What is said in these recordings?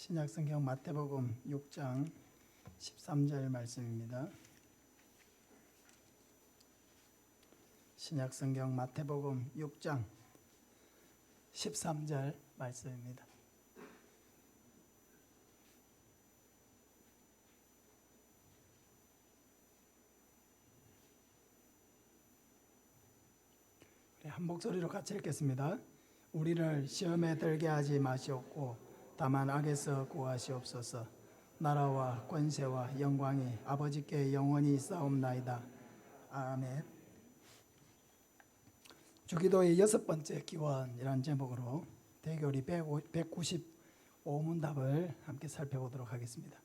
신약성경 마태복음 6장 13절 말씀입니다. 신약성경 마태복음 6장 13절 말씀입니다. 한 목소리로 같이 읽겠습니다. 우리를 시험에 들게 하지 마시옵고 다만 악에서 구하시옵소서. 나라와 권세와 영광이 아버지께 영원히 있사옵나이다. 아멘. 주기도의 6번째 기원이라는 제목으로 대교리 195문답을 함께 살펴보도록 하겠습니다.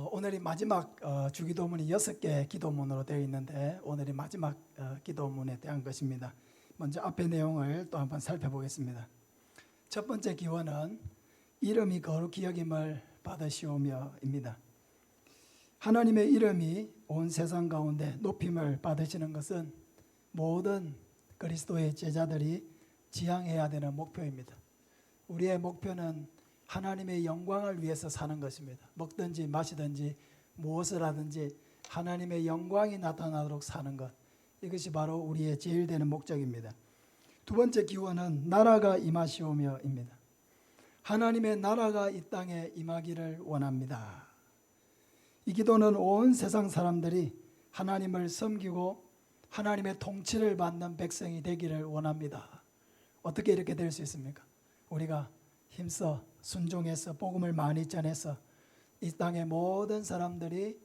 오늘이 마지막 주기도문이 6개 기도문으로 되어 있는데 오늘이 마지막 기도문에 대한 것입니다. 먼저 앞의 내용을 또 한번 살펴보겠습니다. 첫 번째 기원은 이름이 거룩히 여김을 받으시오며입니다. 하나님의 이름이 온 세상 가운데 높임을 받으시는 것은 모든 그리스도의 제자들이 지향해야 되는 목표입니다. 우리의 목표는 하나님의 영광을 위해서 사는 것입니다. 먹든지 마시든지 무엇을 하든지 하나님의 영광이 나타나도록 사는 것, 이것이 바로 우리의 제일 되는 목적입니다. 두 번째 기원은 나라가 임하시오며입니다. 하나님의 나라가 이 땅에 임하기를 원합니다. 이 기도는 온 세상 사람들이 하나님을 섬기고 하나님의 통치를 받는 백성이 되기를 원합니다. 어떻게 이렇게 될 수 있습니까? 우리가 힘써 순종해서 복음을 많이 전해서 이 땅의 모든 사람들이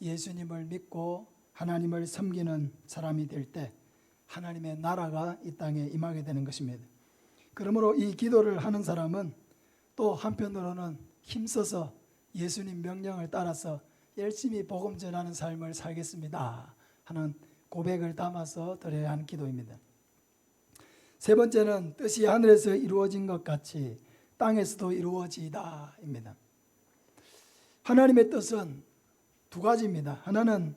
예수님을 믿고 하나님을 섬기는 사람이 될 때 하나님의 나라가 이 땅에 임하게 되는 것입니다. 그러므로 이 기도를 하는 사람은 또 한편으로는 힘써서 예수님 명령을 따라서 열심히 복음 전하는 삶을 살겠습니다 하는 고백을 담아서 드려야 하는 기도입니다. 세 번째는 뜻이 하늘에서 이루어진 것 같이 땅에서도 이루어지이다입니다. 하나님의 뜻은 두 가지입니다. 하나는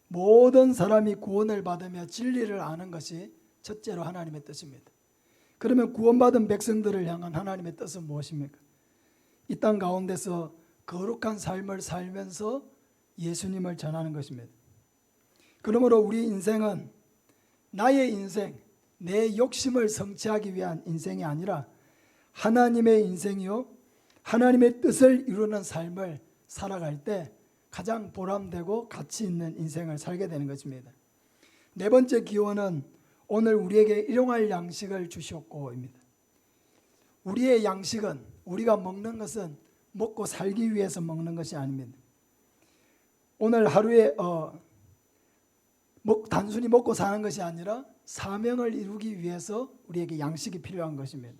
모든 사람이 구원을 받으며 진리를 아는 것이 첫째로 하나님의 뜻입니다. 그러면 구원받은 백성들을 향한 하나님의 뜻은 무엇입니까? 이 땅 가운데서 거룩한 삶을 살면서 예수님을 전하는 것입니다. 그러므로 우리 인생은 나의 인생, 내 욕심을 성취하기 위한 인생이 아니라 하나님의 인생이요, 하나님의 뜻을 이루는 삶을 살아갈 때 가장 보람되고 가치 있는 인생을 살게 되는 것입니다. 네 번째 기원은 오늘 우리에게 일용할 양식을 주시옵고입니다. 우리의 양식은, 우리가 먹는 것은 먹고 살기 위해서 먹는 것이 아닙니다. 오늘 하루에 단순히 먹고 사는 것이 아니라 사명을 이루기 위해서 우리에게 양식이 필요한 것입니다.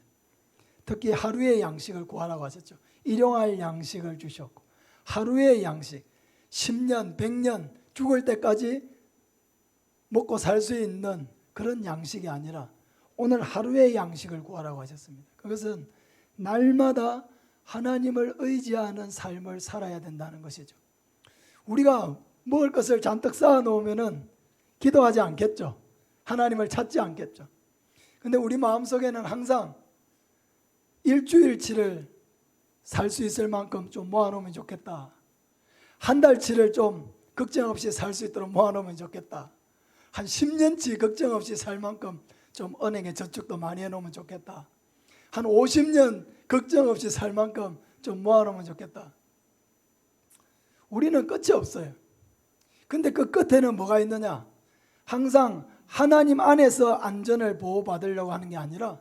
특히 하루의 양식을 구하라고 하셨죠. 일용할 양식을 주셨고, 하루의 양식, 10년, 100년 죽을 때까지 먹고 살 수 있는 그런 양식이 아니라 오늘 하루의 양식을 구하라고 하셨습니다. 그것은 날마다 하나님을 의지하는 삶을 살아야 된다는 것이죠. 우리가 먹을 것을 잔뜩 쌓아 놓으면 기도하지 않겠죠. 하나님을 찾지 않겠죠. 그런데 우리 마음속에는 항상 일주일치를 살 수 있을 만큼 좀 모아놓으면 좋겠다. 한 달치를 좀 걱정 없이 살 수 있도록 모아놓으면 좋겠다. 한 10년치 걱정 없이 살 만큼 좀 은행에 저축도 많이 해놓으면 좋겠다. 한 50년 걱정 없이 살 만큼 좀 모아놓으면 좋겠다. 우리는 끝이 없어요. 근데 그 끝에는 뭐가 있느냐? 항상 하나님 안에서 안전을 보호받으려고 하는 게 아니라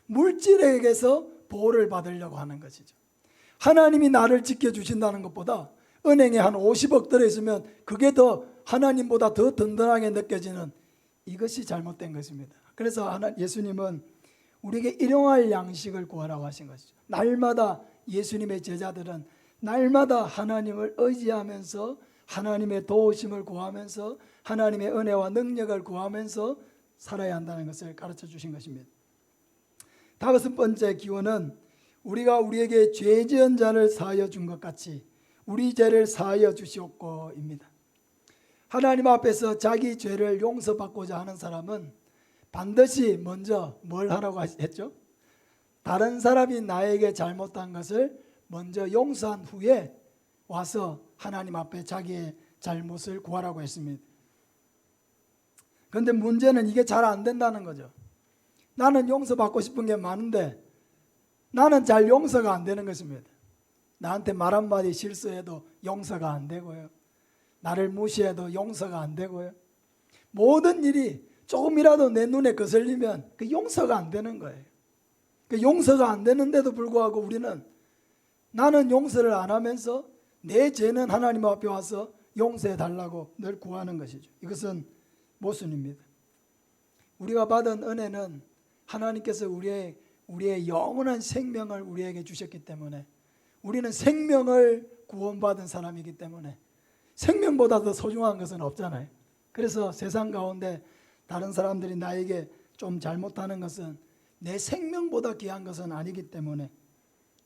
물질에게서 보호를 받으려고 하는 것이죠. 하나님이 나를 지켜주신다는 것보다 은행에 한 50억 들어있으면 그게 더 하나님보다 더 든든하게 느껴지는, 이것이 잘못된 것입니다. 그래서 예수님은 우리에게 일용할 양식을 구하라고 하신 것이죠. 날마다 예수님의 제자들은 날마다 하나님을 의지하면서 하나님의 도우심을 구하면서 하나님의 은혜와 능력을 구하면서 살아야 한다는 것을 가르쳐 주신 것입니다. 다섯 번째 기원은 우리가 우리에게 죄 지은 자를 사하여 준 것 같이 우리 죄를 사하여 주시옵고입니다. 하나님 앞에서 자기 죄를 용서받고자 하는 사람은 반드시 먼저 뭘 하라고 했죠? 다른 사람이 나에게 잘못한 것을 먼저 용서한 후에 와서 하나님 앞에 자기의 잘못을 구하라고 했습니다. 그런데 문제는 이게 잘 안 된다는 거죠. 나는 용서받고 싶은 게 많은데 나는 잘 용서가 안 되는 것입니다. 나한테 말 한마디 실수해도 용서가 안 되고요. 나를 무시해도 용서가 안 되고요. 모든 일이 조금이라도 내 눈에 거슬리면 그 용서가 안 되는 거예요. 그 용서가 안 되는데도 불구하고 우리는 나는 용서를 안 하면서 내 죄는 하나님 앞에 와서 용서해 달라고 늘 구하는 것이죠. 이것은 모순입니다. 우리가 받은 은혜는 하나님께서 우리의 영원한 생명을 우리에게 주셨기 때문에 우리는 생명을 구원받은 사람이기 때문에 생명보다 더 소중한 것은 없잖아요. 그래서 세상 가운데 다른 사람들이 나에게 좀 잘못하는 것은 내 생명보다 귀한 것은 아니기 때문에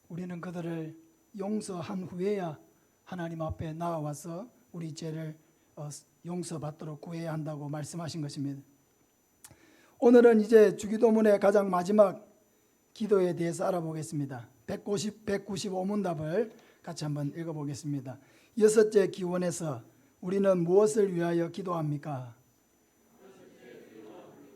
우리는 그들을 용서한 후에야 하나님 앞에 나와서 우리 죄를 용서받도록 구해야 한다고 말씀하신 것입니다. 오늘은 이제 주기도문의 가장 마지막 기도에 대해서 알아보겠습니다. 195문답을 같이 한번 읽어보겠습니다. 여섯째 기원에서 우리는 무엇을 위하여 기도합니까?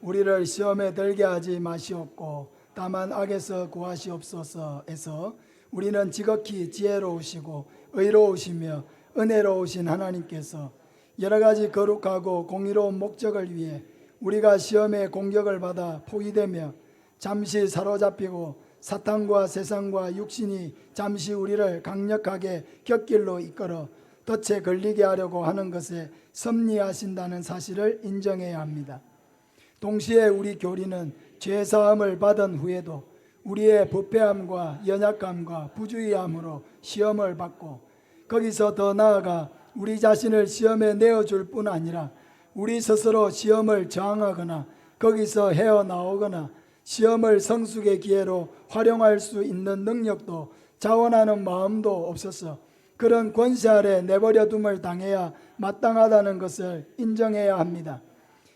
우리를 시험에 들게 하지 마시옵고 다만 악에서 구하시옵소서에서 우리는 지극히 지혜로우시고 의로우시며 은혜로우신 하나님께서 여러 가지 거룩하고 공의로운 목적을 위해 우리가 시험의 공격을 받아 포위되며 잠시 사로잡히고 사탄과 세상과 육신이 잠시 우리를 강력하게 곁길로 이끌어 덫에 걸리게 하려고 하는 것에 섭리하신다는 사실을 인정해야 합니다. 동시에 우리 교리는 죄사함을 받은 후에도 우리의 부패함과 연약함과 부주의함으로 시험을 받고 거기서 더 나아가 우리 자신을 시험에 내어줄 뿐 아니라 우리 스스로 시험을 저항하거나 거기서 헤어나오거나 시험을 성숙의 기회로 활용할 수 있는 능력도 자원하는 마음도 없어서 그런 권세 아래 내버려 둠을 당해야 마땅하다는 것을 인정해야 합니다.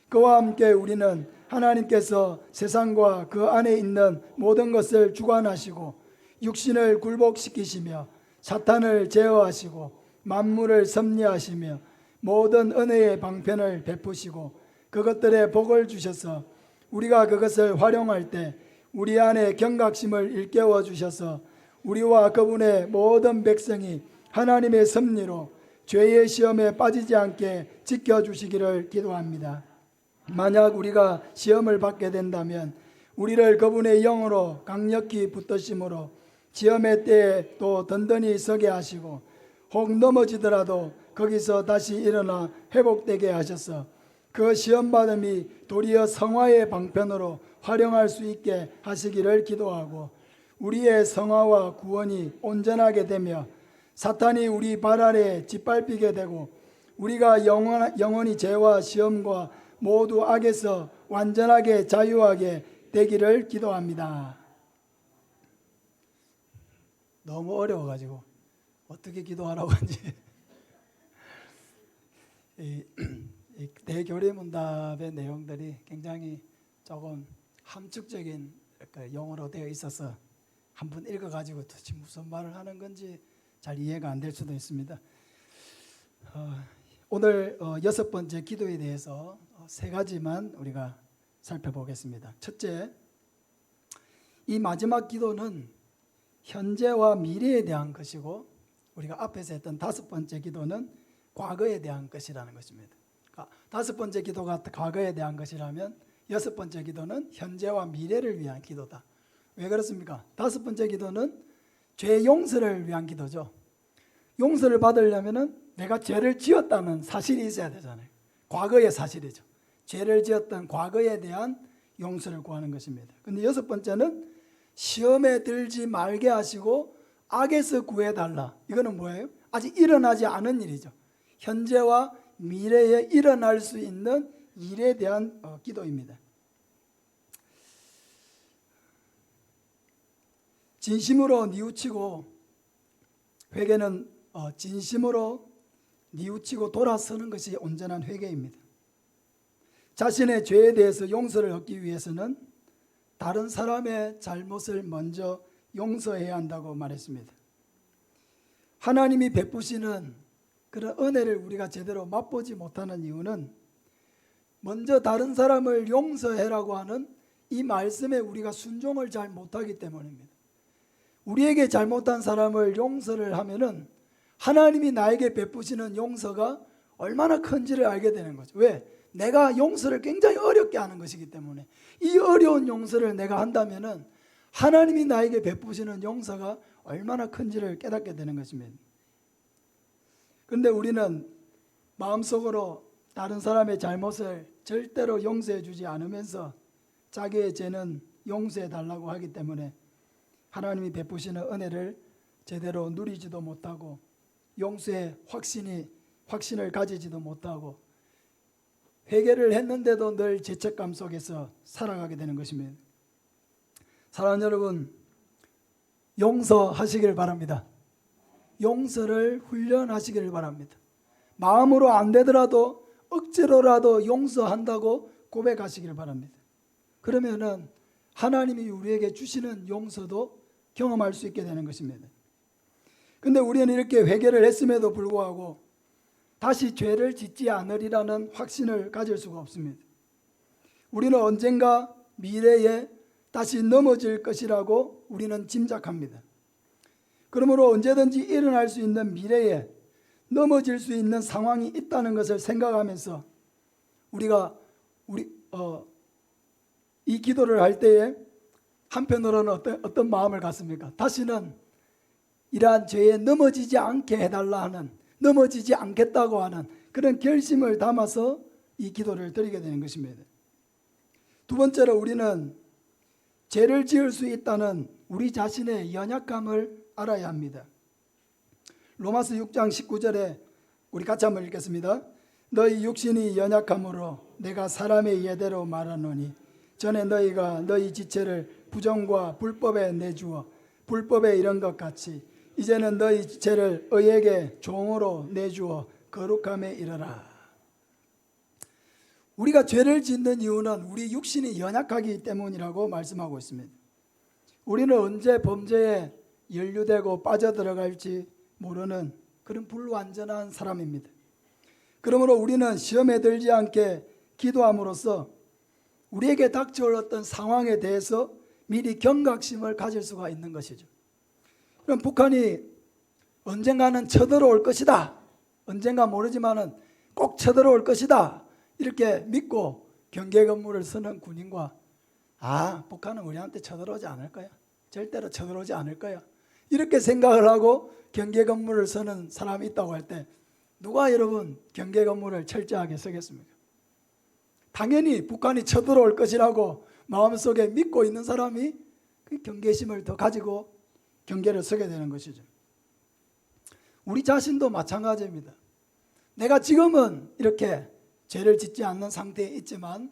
그와 함께 우리는 하나님께서 세상과 그 안에 있는 모든 것을 주관하시고 육신을 굴복시키시며 사탄을 제어하시고 만물을 섭리하시며 모든 은혜의 방편을 베푸시고 그것들의 복을 주셔서 우리가 그것을 활용할 때 우리 안에 경각심을 일깨워 주셔서 우리와 그분의 모든 백성이 하나님의 섭리로 죄의 시험에 빠지지 않게 지켜주시기를 기도합니다. 만약 우리가 시험을 받게 된다면 우리를 그분의 영으로 강력히 붙드심으로 시험의 때에 또 든든히 서게 하시고 혹 넘어지더라도 거기서 다시 일어나 회복되게 하셔서 그 시험받음이 도리어 성화의 방편으로 활용할 수 있게 하시기를 기도하고 우리의 성화와 구원이 온전하게 되며 사탄이 우리 발 아래 짓밟히게 되고 우리가 영원히 죄와 시험과 모두 악에서 완전하게 자유하게 되기를 기도합니다. 너무 어려워가지고 어떻게 기도하라고 한지 이 대교리문답의 내용들이 굉장히 조금 함축적인 용어로 되어 있어서 한번 읽어가지고 도대체 무슨 말을 하는 건지 잘 이해가 안 될 수도 있습니다. 오늘 여섯 번째 기도에 대해서 세 가지만 우리가 살펴보겠습니다. 첫째, 이 마지막 기도는 현재와 미래에 대한 것이고 우리가 앞에서 했던 다섯 번째 기도는 과거에 대한 것이라는 것입니다. 다섯 번째 기도가 과거에 대한 것이라면 여섯 번째 기도는 현재와 미래를 위한 기도다. 왜 그렇습니까? 다섯 번째 기도는 죄 용서를 위한 기도죠. 용서를 받으려면 내가 죄를 지었다는 사실이 있어야 되잖아요. 과거의 사실이죠. 죄를 지었던 과거에 대한 용서를 구하는 것입니다. 그런데 여섯 번째는 시험에 들지 말게 하시고 악에서 구해달라. 이거는 뭐예요? 아직 일어나지 않은 일이죠. 현재와 미래에 일어날 수 있는 일에 대한 기도입니다. 진심으로 뉘우치고 회개는 진심으로 뉘우치고 돌아서는 것이 온전한 회개입니다. 자신의 죄에 대해서 용서를 얻기 위해서는 다른 사람의 잘못을 먼저 용서해야 한다고 말했습니다. 하나님이 베푸시는 그런 은혜를 우리가 제대로 맛보지 못하는 이유는 먼저 다른 사람을 용서해라고 하는 이 말씀에 우리가 순종을 잘 못하기 때문입니다. 우리에게 잘못한 사람을 용서를 하면은 하나님이 나에게 베푸시는 용서가 얼마나 큰지를 알게 되는 거죠. 왜? 내가 용서를 굉장히 어렵게 하는 것이기 때문에 이 어려운 용서를 내가 한다면은 하나님이 나에게 베푸시는 용서가 얼마나 큰지를 깨닫게 되는 것입니다. 그런데 우리는 마음속으로 다른 사람의 잘못을 절대로 용서해 주지 않으면서 자기의 죄는 용서해 달라고 하기 때문에 하나님이 베푸시는 은혜를 제대로 누리지도 못하고 용서의 확신을 가지지도 못하고 회개를 했는데도 늘 죄책감 속에서 살아가게 되는 것입니다. 사랑하는 여러분, 용서하시길 바랍니다. 용서를 훈련하시기를 바랍니다. 마음으로 안 되더라도 억지로라도 용서한다고 고백하시길 바랍니다. 그러면은 하나님이 우리에게 주시는 용서도 경험할 수 있게 되는 것입니다. 근데 우리는 이렇게 회개를 했음에도 불구하고 다시 죄를 짓지 않으리라는 확신을 가질 수가 없습니다. 우리는 언젠가 미래에 다시 넘어질 것이라고 우리는 짐작합니다. 그러므로 언제든지 일어날 수 있는 미래에 넘어질 수 있는 상황이 있다는 것을 생각하면서 우리가 이 기도를 할 때에 한편으로는 어떤 마음을 갖습니까? 다시는 이러한 죄에 넘어지지 않게 해달라 하는, 넘어지지 않겠다고 하는 그런 결심을 담아서 이 기도를 드리게 되는 것입니다. 두 번째로 우리는 죄를 지을 수 있다는 우리 자신의 연약함을 알아야 합니다. 로마서 6장 19절에 우리 같이 한번 읽겠습니다. 너희 육신이 연약함으로 내가 사람의 예대로 말하노니 전에 너희가 너희 지체를 부정과 불법에 내주어 불법에 이른 것 같이 이제는 너희 지체를 의에게 종으로 내주어 거룩함에 이르라. 우리가 죄를 짓는 이유는 우리 육신이 연약하기 때문이라고 말씀하고 있습니다. 우리는 언제 범죄에 연루되고 빠져들어갈지 모르는 그런 불완전한 사람입니다. 그러므로 우리는 시험에 들지 않게 기도함으로써 우리에게 닥쳐올 어떤 상황에 대해서 미리 경각심을 가질 수가 있는 것이죠. 그럼 북한이 언젠가는 쳐들어올 것이다, 언젠가 모르지만은 꼭 쳐들어올 것이다 이렇게 믿고 경계 건물을 서는 군인과 북한은 우리한테 쳐들어오지 않을 거야, 절대로 쳐들어오지 않을 거야 이렇게 생각을 하고 경계 건물을 서는 사람이 있다고 할 때 누가 여러분 경계 건물을 철저하게 서겠습니까? 당연히 북한이 쳐들어올 것이라고 마음속에 믿고 있는 사람이 그 경계심을 더 가지고 경계를 서게 되는 것이죠. 우리 자신도 마찬가지입니다. 내가 지금은 이렇게 죄를 짓지 않는 상태에 있지만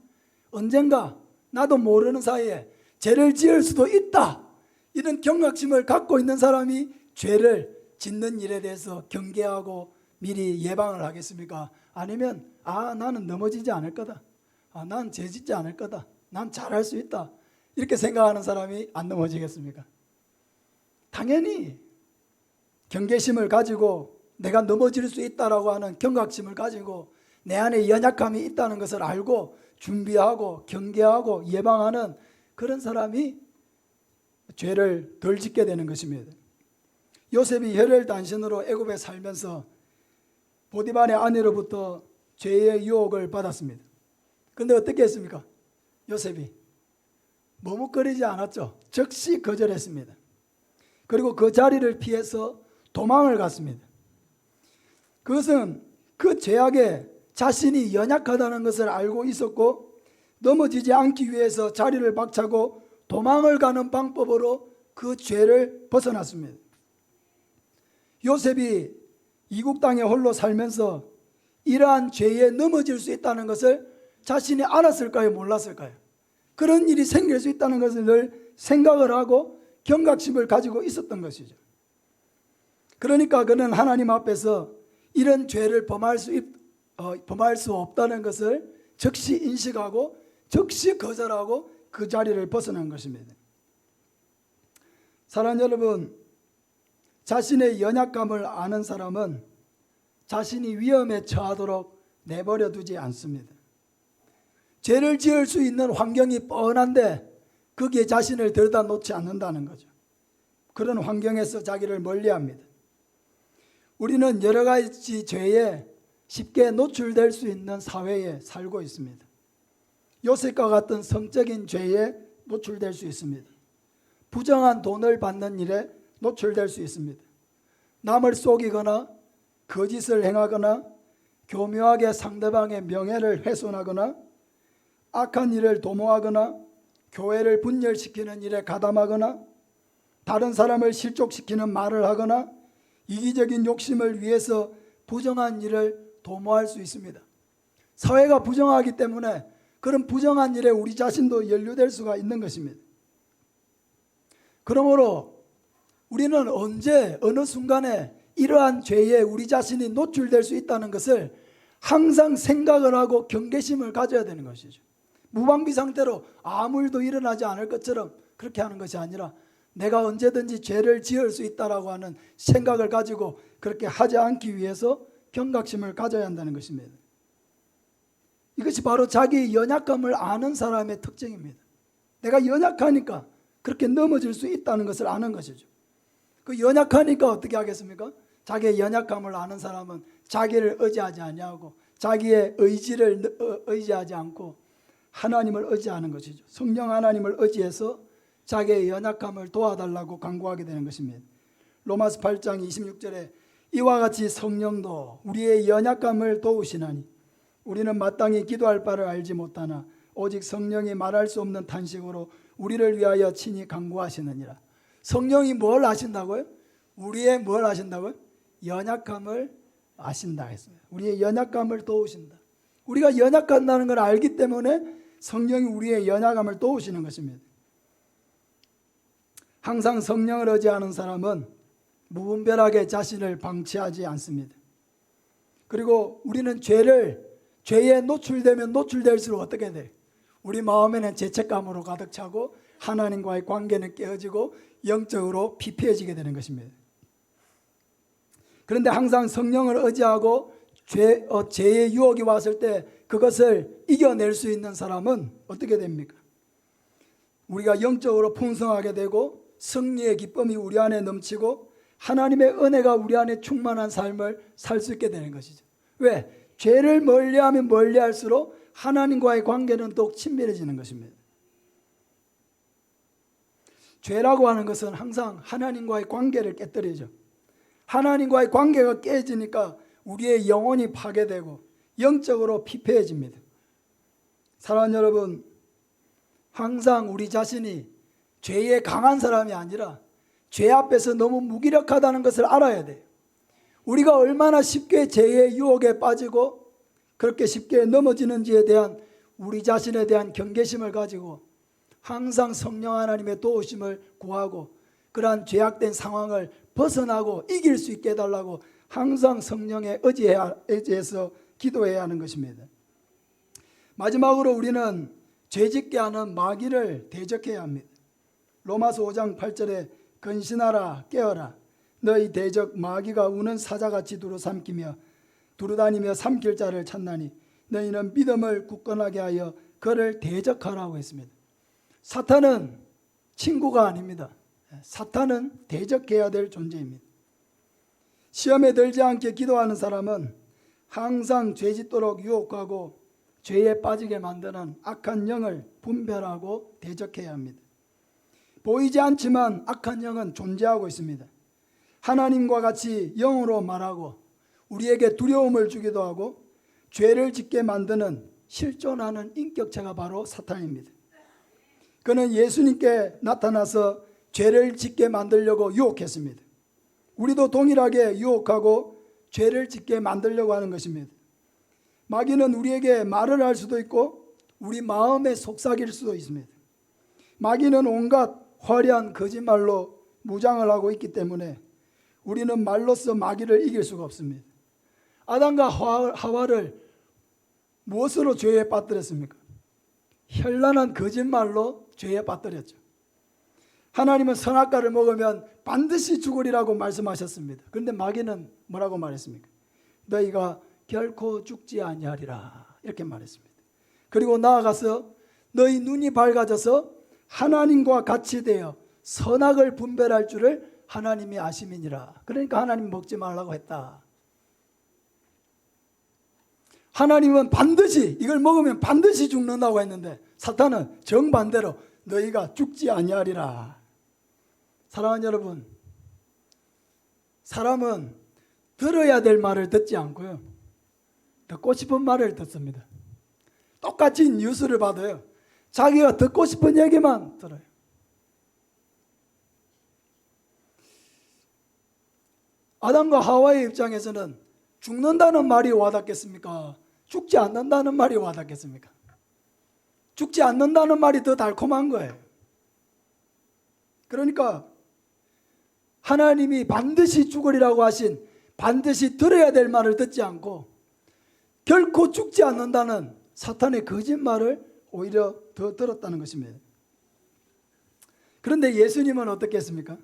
언젠가 나도 모르는 사이에 죄를 지을 수도 있다, 이런 경각심을 갖고 있는 사람이 죄를 짓는 일에 대해서 경계하고 미리 예방을 하겠습니까? 아니면 나는 넘어지지 않을 거다, 난 죄 짓지 않을 거다, 난 잘할 수 있다 이렇게 생각하는 사람이 안 넘어지겠습니까? 당연히 경계심을 가지고 내가 넘어질 수 있다라고 하는 경각심을 가지고 내 안에 연약함이 있다는 것을 알고 준비하고 경계하고 예방하는 그런 사람이 죄를 덜 짓게 되는 것입니다. 요셉이 혈혈단신으로 애굽에 살면서 보디발의 아내로부터 죄의 유혹을 받았습니다. 그런데 어떻게 했습니까? 요셉이 머뭇거리지 않았죠. 즉시 거절했습니다. 그리고 그 자리를 피해서 도망을 갔습니다. 그것은 그 죄악에 자신이 연약하다는 것을 알고 있었고 넘어지지 않기 위해서 자리를 박차고 도망을 가는 방법으로 그 죄를 벗어났습니다. 요셉이 이국 땅에 홀로 살면서 이러한 죄에 넘어질 수 있다는 것을 자신이 알았을까요? 몰랐을까요? 그런 일이 생길 수 있다는 것을 늘 생각을 하고 경각심을 가지고 있었던 것이죠. 그러니까 그는 하나님 앞에서 이런 죄를 범할 수 없다는 것을 즉시 인식하고 즉시 거절하고 그 자리를 벗어난 것입니다. 사랑하는 여러분, 자신의 연약감을 아는 사람은 자신이 위험에 처하도록 내버려 두지 않습니다. 죄를 지을 수 있는 환경이 뻔한데 거기에 자신을 들여다 놓지 않는다는 거죠. 그런 환경에서 자기를 멀리합니다. 우리는 여러 가지 죄에 쉽게 노출될 수 있는 사회에 살고 있습니다. 요셉과 같은 성적인 죄에 노출될 수 있습니다. 부정한 돈을 받는 일에 노출될 수 있습니다. 남을 속이거나 거짓을 행하거나 교묘하게 상대방의 명예를 훼손하거나 악한 일을 도모하거나 교회를 분열시키는 일에 가담하거나 다른 사람을 실족시키는 말을 하거나 이기적인 욕심을 위해서 부정한 일을 도모할 수 있습니다. 사회가 부정하기 때문에 그런 부정한 일에 우리 자신도 연루될 수가 있는 것입니다. 그러므로 우리는 언제 어느 순간에 이러한 죄에 우리 자신이 노출될 수 있다는 것을 항상 생각을 하고 경계심을 가져야 되는 것이죠. 무방비 상태로 아무 일도 일어나지 않을 것처럼 그렇게 하는 것이 아니라 내가 언제든지 죄를 지을 수 있다라고 하는 생각을 가지고 그렇게 하지 않기 위해서 경각심을 가져야 한다는 것입니다. 이것이 바로 자기의 연약감을 아는 사람의 특징입니다. 내가 연약하니까 그렇게 넘어질 수 있다는 것을 아는 것이죠. 그 연약하니까 어떻게 하겠습니까? 자기의 연약감을 아는 사람은 자기를 의지하지 아니하고 자기의 의지를 의지하지 않고 하나님을 의지하는 것이죠. 성령 하나님을 의지해서 자기의 연약함을 도와달라고 간구하게 되는 것입니다. 로마서 8장 26절에 이와 같이 성령도 우리의 연약감을 도우시나니 우리는 마땅히 기도할 바를 알지 못하나 오직 성령이 말할 수 없는 탄식으로 우리를 위하여 친히 간구하시느니라. 성령이 뭘 아신다고요? 우리의 뭘 아신다고요? 연약함을 아신다 했습니다. 우리의 연약감을 도우신다. 우리가 연약하다는 걸 알기 때문에 성령이 우리의 연약함을 도우시는 것입니다. 항상 성령을 의지하는 사람은 무분별하게 자신을 방치하지 않습니다. 그리고 우리는 죄에 노출되면 노출될수록 어떻게 돼요? 우리 마음에는 죄책감으로 가득 차고 하나님과의 관계는 깨어지고 영적으로 피폐해지게 되는 것입니다. 그런데 항상 성령을 의지하고 죄의 유혹이 왔을 때 그것을 이겨낼 수 있는 사람은 어떻게 됩니까? 우리가 영적으로 풍성하게 되고 승리의 기쁨이 우리 안에 넘치고 하나님의 은혜가 우리 안에 충만한 삶을 살 수 있게 되는 것이죠. 왜? 죄를 멀리하면 멀리할수록 하나님과의 관계는 더 친밀해지는 것입니다. 죄라고 하는 것은 항상 하나님과의 관계를 깨뜨리죠. 하나님과의 관계가 깨지니까 우리의 영혼이 파괴되고 영적으로 피폐해집니다. 사랑하는 여러분, 항상 우리 자신이 죄에 강한 사람이 아니라 죄 앞에서 너무 무기력하다는 것을 알아야 돼요. 우리가 얼마나 쉽게 죄의 유혹에 빠지고 그렇게 쉽게 넘어지는지에 대한 우리 자신에 대한 경계심을 가지고 항상 성령 하나님의 도우심을 구하고 그러한 죄악된 상황을 벗어나고 이길 수 있게 해달라고 항상 성령에 의지해서 기도해야 하는 것입니다. 마지막으로 우리는 죄짓게 하는 마귀를 대적해야 합니다. 로마서 5장 8절에 근신하라 깨어라 너희 대적 마귀가 우는 사자같이 두루삼키며 두루다니며 삼킬 자를 찾나니 너희는 믿음을 굳건하게 하여 그를 대적하라고 했습니다. 사탄은 친구가 아닙니다. 사탄은 대적해야 될 존재입니다. 시험에 들지 않게 기도하는 사람은 항상 죄짓도록 유혹하고 죄에 빠지게 만드는 악한 영을 분별하고 대적해야 합니다. 보이지 않지만 악한 영은 존재하고 있습니다. 하나님과 같이 영으로 말하고 우리에게 두려움을 주기도 하고 죄를 짓게 만드는 실존하는 인격체가 바로 사탄입니다. 그는 예수님께 나타나서 죄를 짓게 만들려고 유혹했습니다. 우리도 동일하게 유혹하고 죄를 짓게 만들려고 하는 것입니다. 마귀는 우리에게 말을 할 수도 있고 우리 마음에 속삭일 수도 있습니다. 마귀는 온갖 화려한 거짓말로 무장을 하고 있기 때문에 우리는 말로써 마귀를 이길 수가 없습니다. 아담과 하와를 무엇으로 죄에 빠뜨렸습니까? 현란한 거짓말로 죄에 빠뜨렸죠. 하나님은 선악과를 먹으면 반드시 죽으리라고 말씀하셨습니다. 그런데 마귀는 뭐라고 말했습니까? 너희가 결코 죽지 아니하리라 이렇게 말했습니다. 그리고 나아가서 너희 눈이 밝아져서 하나님과 같이 되어 선악을 분별할 줄을 하나님이 아심이니라. 그러니까 하나님 먹지 말라고 했다. 하나님은 반드시 이걸 먹으면 반드시 죽는다고 했는데 사탄은 정반대로 너희가 죽지 아니하리라. 사랑하는 여러분, 사람은 들어야 될 말을 듣지 않고요, 듣고 싶은 말을 듣습니다. 똑같이 뉴스를 받아요. 자기가 듣고 싶은 얘기만 들어요. 아담과 하와의 입장에서는 죽는다는 말이 와닿겠습니까? 죽지 않는다는 말이 와닿겠습니까? 죽지 않는다는 말이 더 달콤한 거예요. 그러니까 하나님이 반드시 죽으리라고 하신, 반드시 들어야 될 말을 듣지 않고 결코 죽지 않는다는 사탄의 거짓말을 오히려 더 들었다는 것입니다. 그런데 예수님은 어떻게 했습니까?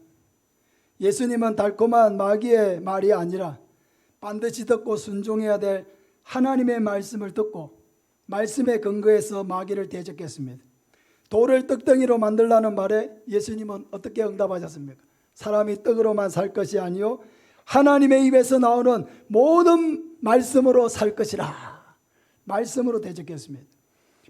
예수님은 달콤한 마귀의 말이 아니라 반드시 듣고 순종해야 될 하나님의 말씀을 듣고 말씀에 근거해서 마귀를 대적했습니다. 돌을 떡덩이로 만들라는 말에 예수님은 어떻게 응답하셨습니까? 사람이 떡으로만 살 것이 아니요 하나님의 입에서 나오는 모든 말씀으로 살 것이라. 말씀으로 대적했습니다.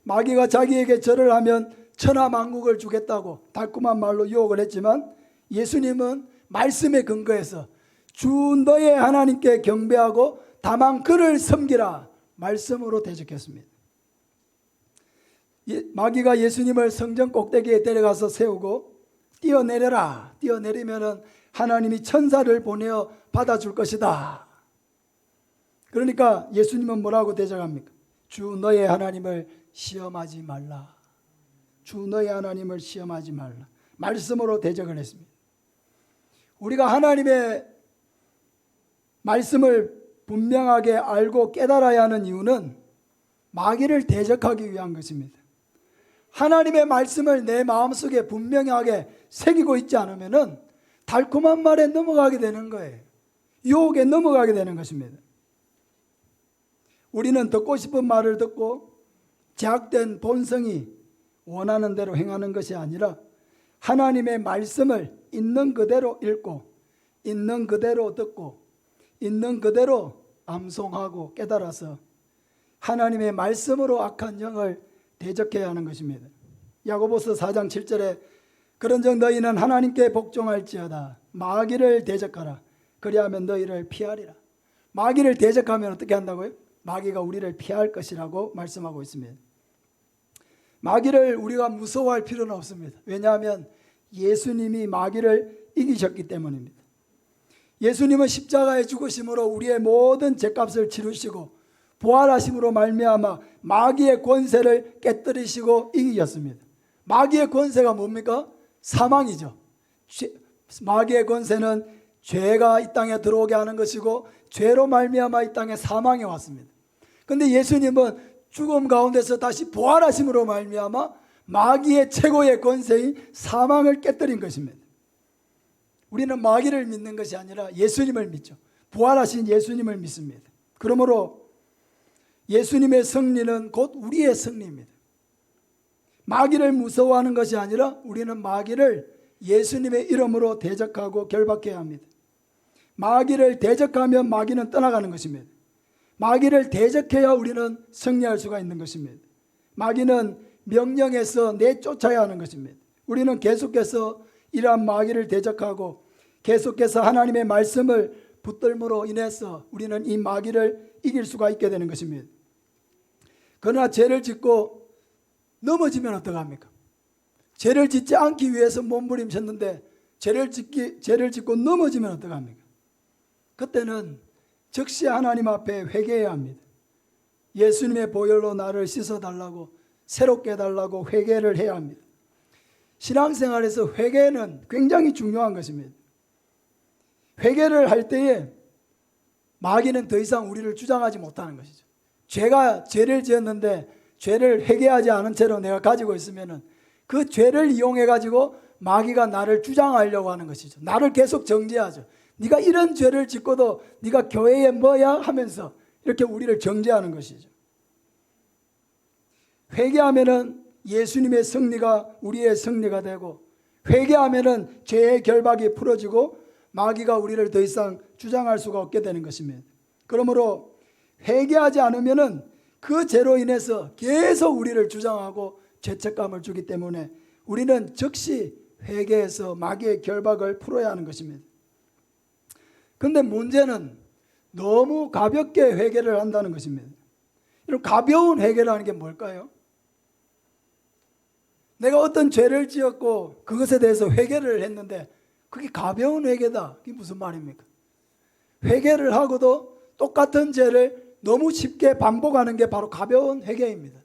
마귀가 자기에게 절을 하면 천하만국을 주겠다고 달콤한 말로 유혹을 했지만 예수님은 말씀에 근거해서 주 너의 하나님께 경배하고 다만 그를 섬기라 말씀으로 대적했습니다. 마귀가 예수님을 성전 꼭대기에 데려가서 세우고 뛰어내려라, 뛰어내리면은 하나님이 천사를 보내어 받아줄 것이다. 그러니까 예수님은 뭐라고 대적합니까? 주 너의 하나님을 시험하지 말라. 주 너의 하나님을 시험하지 말라. 말씀으로 대적을 했습니다. 우리가 하나님의 말씀을 분명하게 알고 깨달아야 하는 이유는 마귀를 대적하기 위한 것입니다. 하나님의 말씀을 내 마음속에 분명하게 새기고 있지 않으면 달콤한 말에 넘어가게 되는 거예요. 유혹에 넘어가게 되는 것입니다. 우리는 듣고 싶은 말을 듣고 제약된 본성이 원하는 대로 행하는 것이 아니라 하나님의 말씀을 있는 그대로 읽고 있는 그대로 듣고 있는 그대로 암송하고 깨달아서 하나님의 말씀으로 악한 영을 대적해야 하는 것입니다. 야고보서 4장 7절에 그런즉 너희는 하나님께 복종할지어다 마귀를 대적하라 그리하면 너희를 피하리라. 마귀를 대적하면 어떻게 한다고요? 마귀가 우리를 피할 것이라고 말씀하고 있습니다. 마귀를 우리가 무서워할 필요는 없습니다. 왜냐하면 예수님이 마귀를 이기셨기 때문입니다. 예수님은 십자가의 죽으심으로 우리의 모든 죄값을 치르시고 부활하심으로 말미암아 마귀의 권세를 깨뜨리시고 이기셨습니다. 마귀의 권세가 뭡니까? 사망이죠. 마귀의 권세는 죄가 이 땅에 들어오게 하는 것이고 죄로 말미암아 이 땅에 사망이 왔습니다. 그런데 예수님은 죽음 가운데서 다시 부활하심으로 말미암아 마귀의 최고의 권세인 사망을 깨뜨린 것입니다. 우리는 마귀를 믿는 것이 아니라 예수님을 믿죠. 부활하신 예수님을 믿습니다. 그러므로 예수님의 승리는 곧 우리의 승리입니다. 마귀를 무서워하는 것이 아니라 우리는 마귀를 예수님의 이름으로 대적하고 결박해야 합니다. 마귀를 대적하면 마귀는 떠나가는 것입니다. 마귀를 대적해야 우리는 승리할 수가 있는 것입니다. 마귀는 명령해서 내쫓아야 하는 것입니다. 우리는 계속해서 이러한 마귀를 대적하고 계속해서 하나님의 말씀을 붙들므로 인해서 우리는 이 마귀를 이길 수가 있게 되는 것입니다. 그러나 죄를 짓고 넘어지면 어떡합니까? 죄를 짓지 않기 위해서 몸부림쳤는데 죄를 짓고 넘어지면 어떡합니까? 그때는 즉시 하나님 앞에 회개해야 합니다. 예수님의 보혈로 나를 씻어달라고 새롭게 해달라고 회개를 해야 합니다. 신앙생활에서 회개는 굉장히 중요한 것입니다. 회개를 할 때에 마귀는 더 이상 우리를 주장하지 못하는 것이죠. 죄를 지었는데 죄를 회개하지 않은 채로 내가 가지고 있으면은 그 죄를 이용해 가지고 마귀가 나를 주장하려고 하는 것이죠. 나를 계속 정죄하죠. 네가 이런 죄를 짓고도 네가 교회에 뭐야 하면서 이렇게 우리를 정죄하는 것이죠. 회개하면은 예수님의 승리가 우리의 승리가 되고, 회개하면은 죄의 결박이 풀어지고 마귀가 우리를 더 이상 주장할 수가 없게 되는 것입니다. 그러므로 회개하지 않으면은 그 죄로 인해서 계속 우리를 주장하고 죄책감을 주기 때문에 우리는 즉시 회개해서 마귀의 결박을 풀어야 하는 것입니다. 그런데 문제는 너무 가볍게 회개를 한다는 것입니다. 이런 가벼운 회개라는 게 뭘까요? 내가 어떤 죄를 지었고 그것에 대해서 회개를 했는데 그게 가벼운 회개다. 그게 무슨 말입니까? 회개를 하고도 똑같은 죄를 너무 쉽게 반복하는 게 바로 가벼운 회개입니다.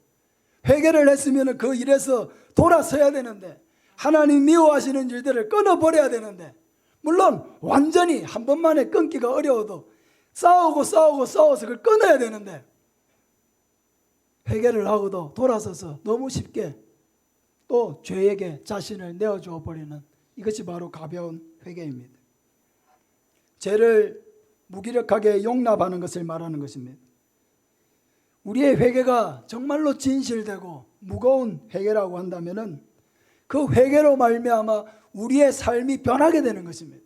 회개를 했으면 그 일에서 돌아서야 되는데, 하나님 미워하시는 일들을 끊어버려야 되는데, 물론 완전히 한 번만에 끊기가 어려워도 싸워서 그걸 끊어야 되는데, 회개를 하고도 돌아서서 너무 쉽게 또 죄에게 자신을 내어주어 버리는, 이것이 바로 가벼운 회개입니다. 죄를 무기력하게 용납하는 것을 말하는 것입니다. 우리의 회개가 정말로 진실되고 무거운 회개라고 한다면은 그 회개로 말미암아 우리의 삶이 변하게 되는 것입니다.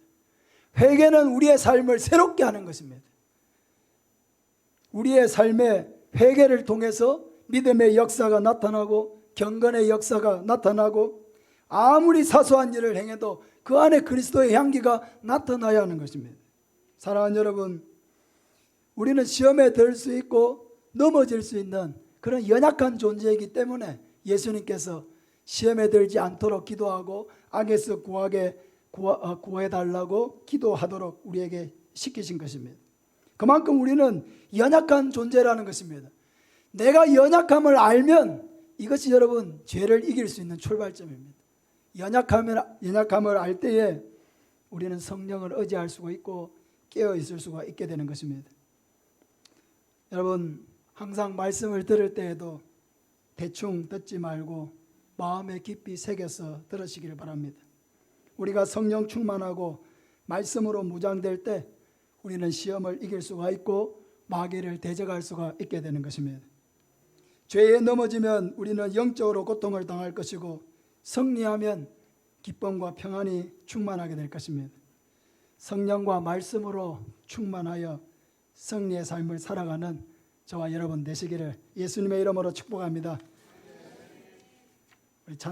회개는 우리의 삶을 새롭게 하는 것입니다. 우리의 삶에 회개를 통해서 믿음의 역사가 나타나고 경건의 역사가 나타나고, 아무리 사소한 일을 행해도 그 안에 그리스도의 향기가 나타나야 하는 것입니다. 사랑하는 여러분, 우리는 시험에 들 수 있고 넘어질 수 있는 그런 연약한 존재이기 때문에 예수님께서 시험에 들지 않도록 기도하고 악에서 구해달라고 기도하도록 우리에게 시키신 것입니다. 그만큼 우리는 연약한 존재라는 것입니다. 내가 연약함을 알면 이것이 여러분 죄를 이길 수 있는 출발점입니다. 연약함을 알 때에 우리는 성령을 의지할 수가 있고 깨어 있을 수가 있게 되는 것입니다. 여러분, 항상 말씀을 들을 때에도 대충 듣지 말고 마음에 깊이 새겨서 들으시기를 바랍니다. 우리가 성령 충만하고 말씀으로 무장될 때 우리는 시험을 이길 수가 있고 마귀를 대적할 수가 있게 되는 것입니다. 죄에 넘어지면 우리는 영적으로 고통을 당할 것이고, 승리하면 기쁨과 평안이 충만하게 될 것입니다. 성령과 말씀으로 충만하여 승리의 삶을 살아가는 저와 여러분 되시기를 예수님의 이름으로 축복합니다. 우리 찬송